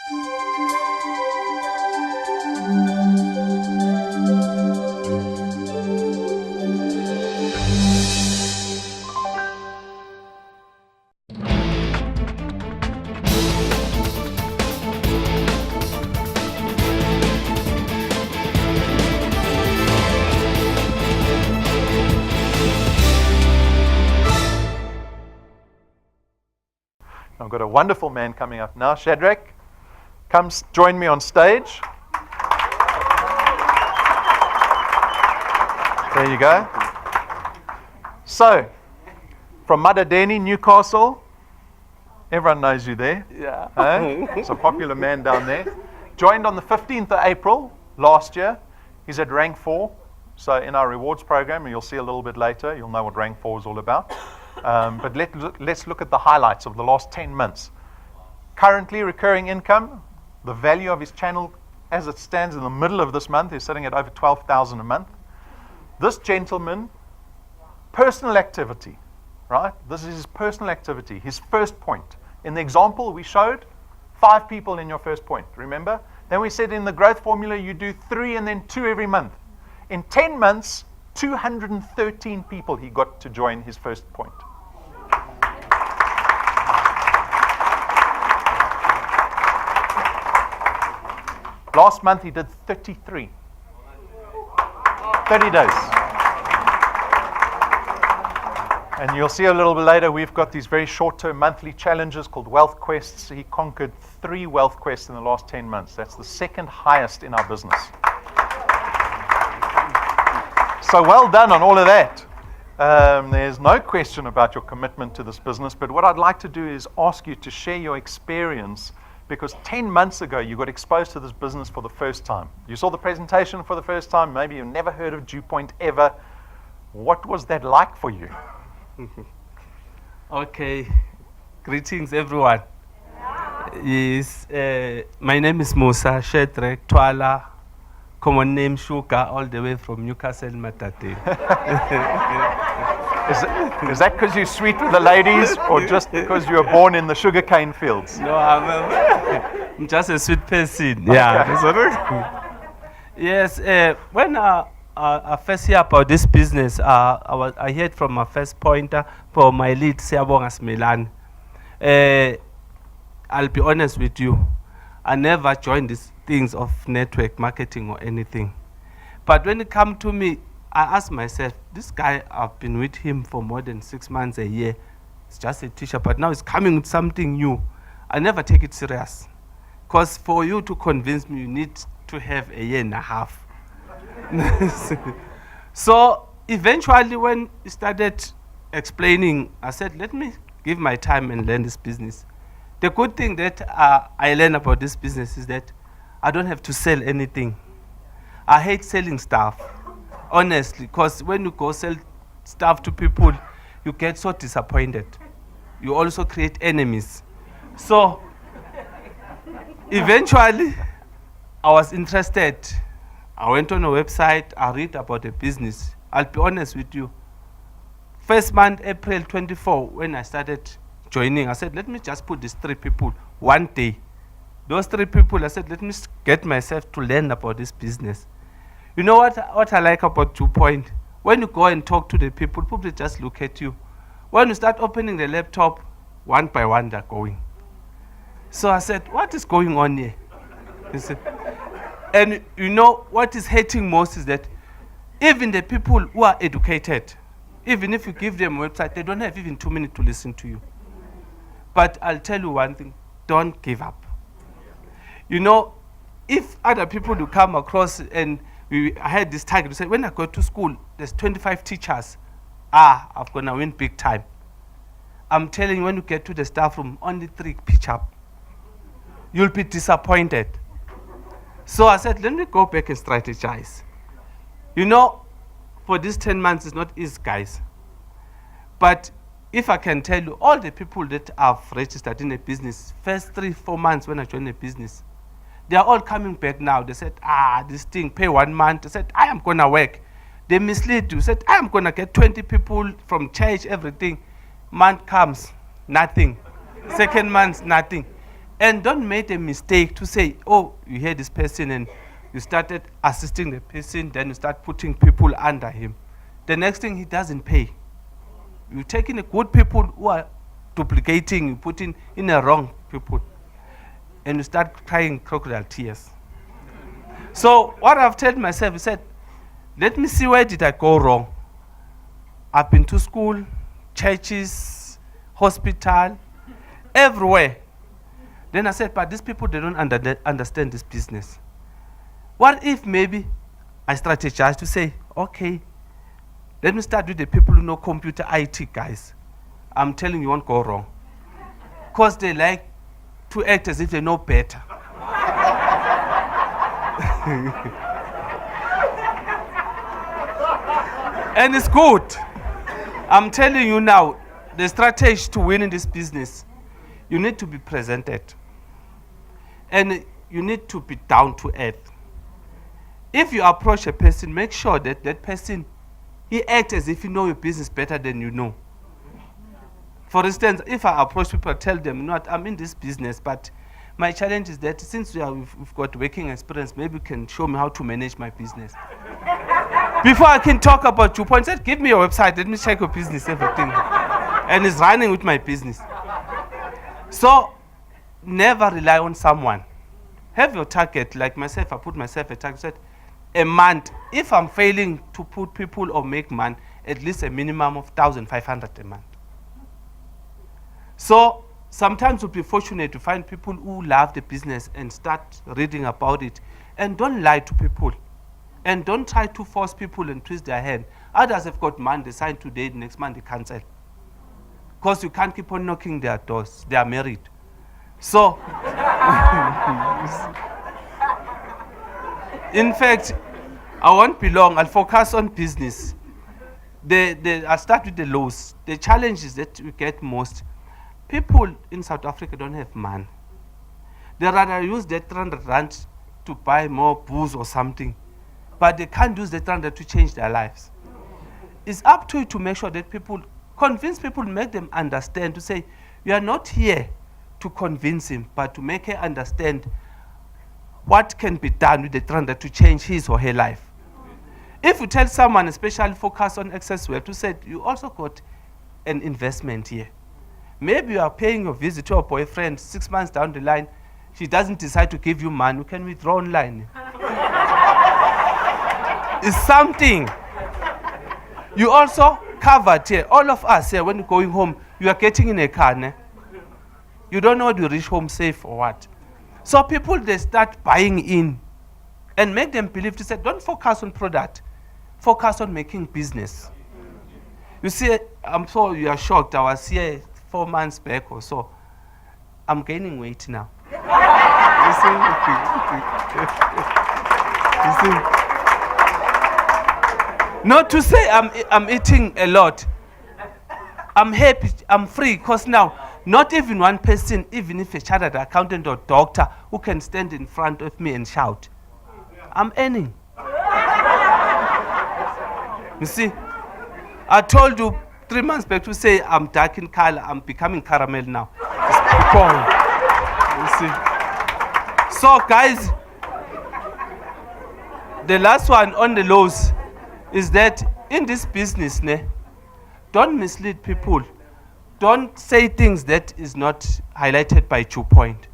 I've got a wonderful man coming up now. Shedrack, come join me on stage. There you go. So, from Madadeni, Newcastle. Everyone knows you there. Yeah. It's a popular man down there. Joined on the 15th of April last year. He's at rank 4. So in our rewards program, and you'll see a little bit later, you'll know what rank 4 is all about. But let's look at the highlights of the last 10 months. Currently, recurring income, the value of his channel as it stands in the middle of this month is sitting at over 12,000 a month. This gentleman, personal activity, right? This is his personal activity, his first point. In the example we showed, 5 people in your first point, remember? Then we said in the growth formula, you do 3 and then 2 every month. In 10 months, 213 people he got to join his first point. Last month he did 33. 30 days. And you'll see a little bit later, we've got these very short-term monthly challenges called wealth quests. He conquered 3 wealth quests in the last 10 months. That's the second highest in our business. So well done on all of that. There's no question about your commitment to this business, but what I'd like to do is ask you to share your experience, because 10 months ago you got exposed to this business for the first time. You saw the presentation for the first time, maybe you've never heard of DewPoint ever. What was that like for you? Okay, greetings everyone. Yes, my name is Musa Shedrack, Thwala, common name Shuka, all the way from Newcastle, Matate. Is that because you're sweet with the ladies, or just because you were born in the sugarcane fields? No, I'm just a sweet person. Yeah. Yes, when I first hear about this business, I heard from my first pointer, from my lead, Siyabonga Smilan. I'll be honest with you, I never joined these things of network marketing or anything. But when it comes to me, I ask myself, this guy, I've been with him for more than 6 months, a year. It's just a teacher, but now he's coming with something new. I never take it serious. Because for you to convince me, you need to have a year and a half. So eventually when he started explaining, I said, let me give my time and learn this business. The good thing that I learned about this business is that I don't have to sell anything. I hate selling stuff, honestly, because when you go sell stuff to people, you get so disappointed. You also create enemies. So eventually, I was interested. I went on a website, I read about the business. I'll be honest with you. First month, April 24, when I started joining, I said, let me just put these 3 people one day. Those 3 people, I said, let me get myself to learn about this business. You know what I like about DewPoint? When you go and talk to the people just look at you. When you start opening the laptop, one by one they're going. So I said, what is going on here? He said, and you know what is hating most is that even the people who are educated, even if you give them a website, they don't have even 2 minutes to listen to you. But I'll tell you one thing, don't give up. You know, if other people do come across, and I had this target to say, when I go to school, there's 25 teachers. I'm going to win big time. I'm telling you, when you get to the staff room, only 3 pitch up. You'll be disappointed. So I said, let me go back and strategize. You know, for these 10 months, it's not easy, guys. But if I can tell you, all the people that have registered in a business, first 3-4 months when I joined a business, they are all coming back now. They said, this thing, pay 1 month. They said, I am going to work. They mislead you. Said, I am going to get 20 people from church, everything. Month comes, nothing. Second month, nothing. And don't make a mistake to say, oh, you hear this person and you started assisting the person, then you start putting people under him. The next thing, he doesn't pay. You're taking the good people who are duplicating, you put in the wrong people, and you start crying crocodile tears. So what I've told myself, I said, let me see where did I go wrong. I've been to school, churches, hospital, everywhere. Then I said, but these people, they don't understand this business. What if maybe I strategize to say, okay, let me start with the people who know computer IT guys. I'm telling you, won't go wrong. Because they like to act as if they know better. And it's good. I'm telling you now, the strategy to win in this business, you need to be presented. And you need to be down to earth. If you approach a person, make sure that that person, he acts as if you know your business better than you know. For instance, if I approach people, I tell them, I'm in this business, but my challenge is that since we've got working experience, maybe you can show me how to manage my business. Before I can talk about your point, give me your website, let me check your business, everything. And it's running with my business. So, never rely on someone. Have your target. Like myself, I put myself a target. Said, a month, if I'm failing to put people or make money, at least a minimum of 1,500 a month. So sometimes you'll be fortunate to find people who love the business and start reading about it. And don't lie to people. And don't try to force people and twist their hand. Others have got money, they sign today, next month they cancel. Because you can't keep on knocking their doors. They are married. So, in fact, I won't be long. I'll focus on business. I'll start with the lows. The challenges that we get most, people in South Africa don't have money. They rather use that 300 rand to buy more booze or something, but they can't use the 300 to change their lives. It's up to you to make sure that people, convince people, make them understand, to say, you are not here to convince him, but to make her understand what can be done with the 300 to change his or her life. If you tell someone, especially focus on excess wealth, to say, you also got an investment here. Maybe you are paying your visit to a boyfriend 6 months down the line, she doesn't decide to give you money, you can withdraw online. It's something. You also covered here, all of us here, when you're going home, you are getting in a car. Ne? You don't know whether you reach home safe or what. So people, they start buying in and make them believe, to say, don't focus on product, focus on making business. You see, I'm sure you are shocked. I was here 4 months back or so. I'm gaining weight now. You see? Not to say I'm eating a lot. I'm happy, I'm free, because now, not even one person, even if a chartered accountant or doctor, who can stand in front of me and shout. I'm earning. You see, I told you 3 months back to say I'm dark in color, I'm becoming caramel now. You see. So guys, the last one on the lows is that in this business, don't mislead people. Don't say things that is not highlighted by 2 point.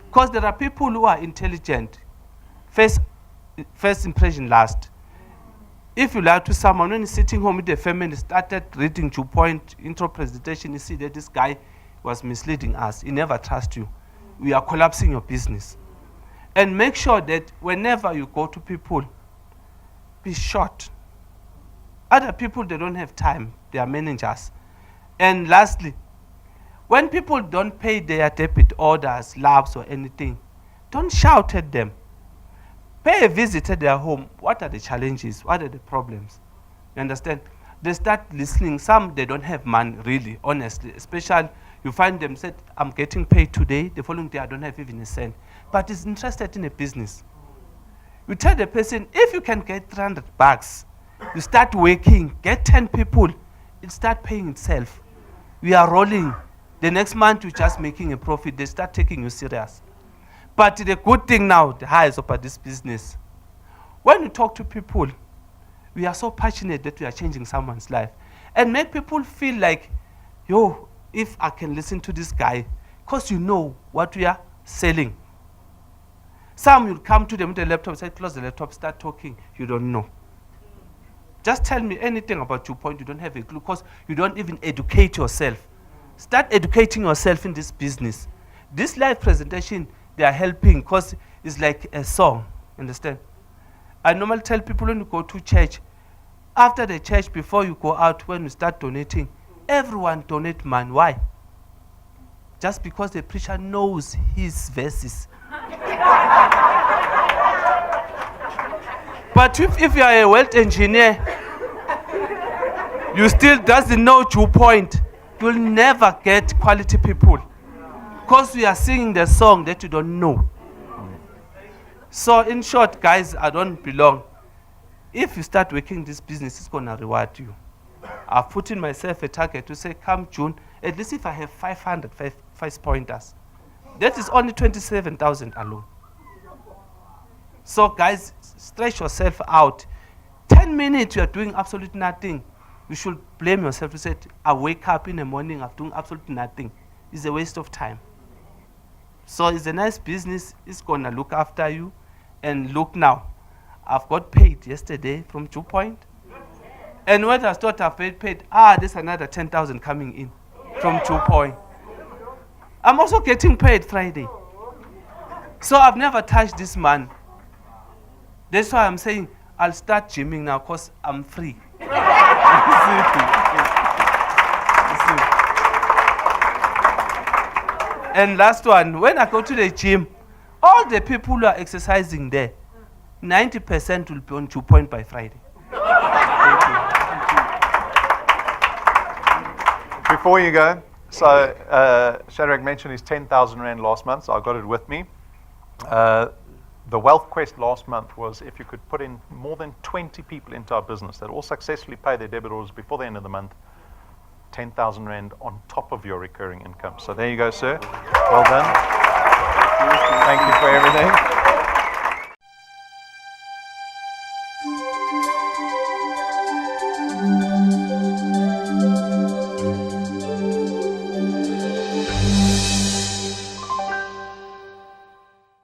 Because there are people who are intelligent. First impression last. If you lie to someone, when he's sitting home with the family, started reading 2 point intro presentation, you see that this guy was misleading us. He never trusts you. We are collapsing your business. And make sure that whenever you go to people, be short. Other people, they don't have time. They are managers. And lastly, when people don't pay their debit orders, labs or anything, don't shout at them. Pay a visit at their home. What are the challenges? What are the problems? You understand? They start listening. Some, they don't have money, really, honestly. Especially, you find them said, I'm getting paid today. The following day, I don't have even a cent. But is interested in a business. You tell the person, if you can get 300 bucks, you start working, get 10 people, it start paying itself. We are rolling. The next month you're just making a profit. They start taking you serious. But the good thing now, the highest about this business, when you talk to people, we are so passionate that we are changing someone's life. And make people feel like, yo, if I can listen to this guy, because you know what we are selling. Some will come to them with a laptop, say, close the laptop, start talking. You don't know. Just tell me anything about your point. You don't have a clue because you don't even educate yourself. Start educating yourself in this business. This live presentation, they are helping because it's like a song. Understand? I normally tell people when you go to church, after the church, before you go out, when you start donating, everyone donate man. Why? Just because the preacher knows his verses. But if you are a wealth engineer, you still doesn't know your point, you'll never get quality people. Because we are singing the song that you don't know. So in short, guys, I don't belong. If you start working this business, it's going to reward you. I've put in myself a target to say, come June, at least if I have 500 five pointers, that is only 27,000 alone. So guys, stretch yourself out. 10 minutes you are doing absolutely nothing. You should blame yourself to say, I wake up in the morning, I'm doing absolutely nothing. It's a waste of time. So it's a nice business. It's going to look after you. And look now, I've got paid yesterday from 2 Point. And when I thought I've paid, there's another 10,000 coming in from 2 Point. I'm also getting paid Friday. So I've never touched this man. That's why I'm saying I'll start gymming now because I'm free. And last one, when I go to the gym, all the people who are exercising there, 90% will be on 2 Point by Friday. Before you go, so Shedrack mentioned his 10,000 Rand last month, so I got it with me. The Wealth Quest last month was if you could put in more than 20 people into our business that all successfully pay their debit orders before the end of the month, 10,000 Rand on top of your recurring income. So there you go, sir. Well done. Thank you for everything.